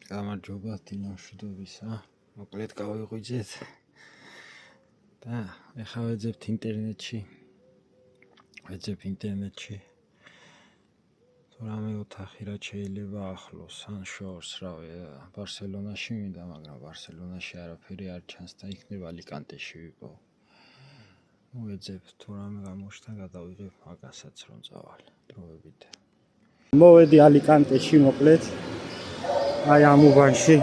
გამარჯობა დინამშვიდობისა. მოკლედ გავიღვიძეთ და ეხლა ვეძებთ ინტერნეტში. თუ რამე ოთახი რაც შეიძლება ახლოს ან შორს, რავი, ბარსელონაში მინდა, მაგრამ ბარსელონაში არაფერი არ ჩანს და იქნება ალიკანტეში ვიყო. მოვეძებთ თუ რამე გამოჩნდა, გადავიღებ მაგასაც რომ წავალ დროებით. მოვედი ალიკანტეში მოკლედ. აი ამ უბანში.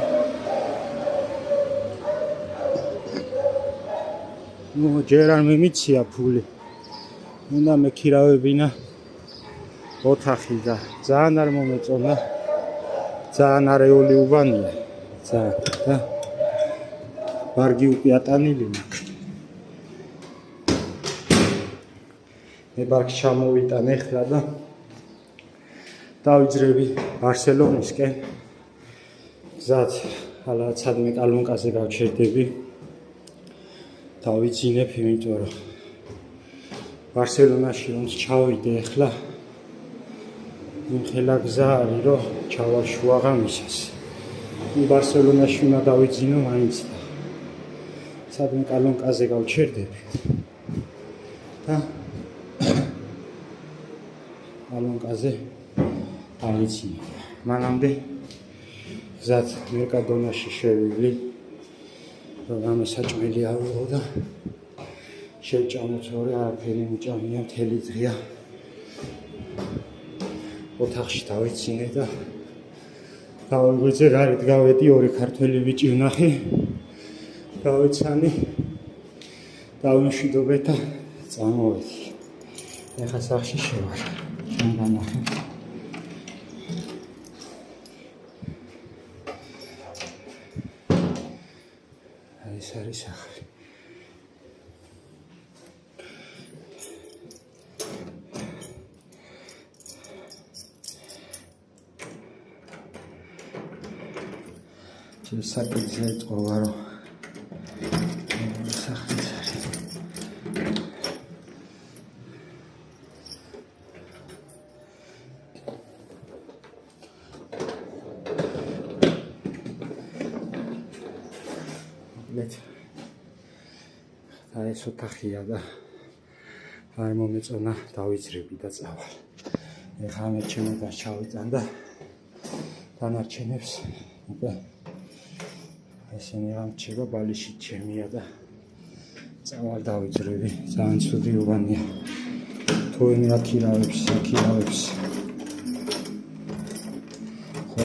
ჯერ არ მიმიცია ფული. უნდა მექირავებინა ოთახი და ძალიან არ მომეწონა. ძალიან არეული უბანია. ძალიან და ვარგი უპიატანილი მაქვს. მე ბარგს ჩამოვიტან ეხლა და დავიძრები ბარსელონისკენ. გზად ალაცადმე კალუნკაზე გავჩერდები. დავიძინებ, იმიტომ რომ ბარსელონაში რომ ჩავიდე ახლა იმხელა გზა არის, რომ ჩავალ შუაღამისას. ბარსელონაში უნდა დავიძინო მაინც და სადმე კალუნკაზე გავჩერდები. და კალუნკაზე დავიძინე. მანამდე გზად მერკადონაში შევივლი. რომ ამე საჭმელი ავიღო და შევჭამოთ ორი არაფერი მიჭამია მთელი დღეა. ოთახში დავიცინე და დავიღვიძე გარეთ გავედი ორი ქართველი ბიჭი ვნახე. დავიცანი დავიმშვიდობე და წამოვედი. ეხლა სახლში შევარ. შემგანახე. ეს არის სახლი. საკითხი წოვა რომ სახლი არის. და ეს ოთახია და არ მომეწონა დავიძრები და წავალ. ეხლა მე ჩემოდანს ჩავიტან და დანარჩენებს უკვე ესენი რამჩება ბალიში ჩემია და წავალ დავიძრები. ძალიან ცუდი უბანია. თუ იმ აქირავებს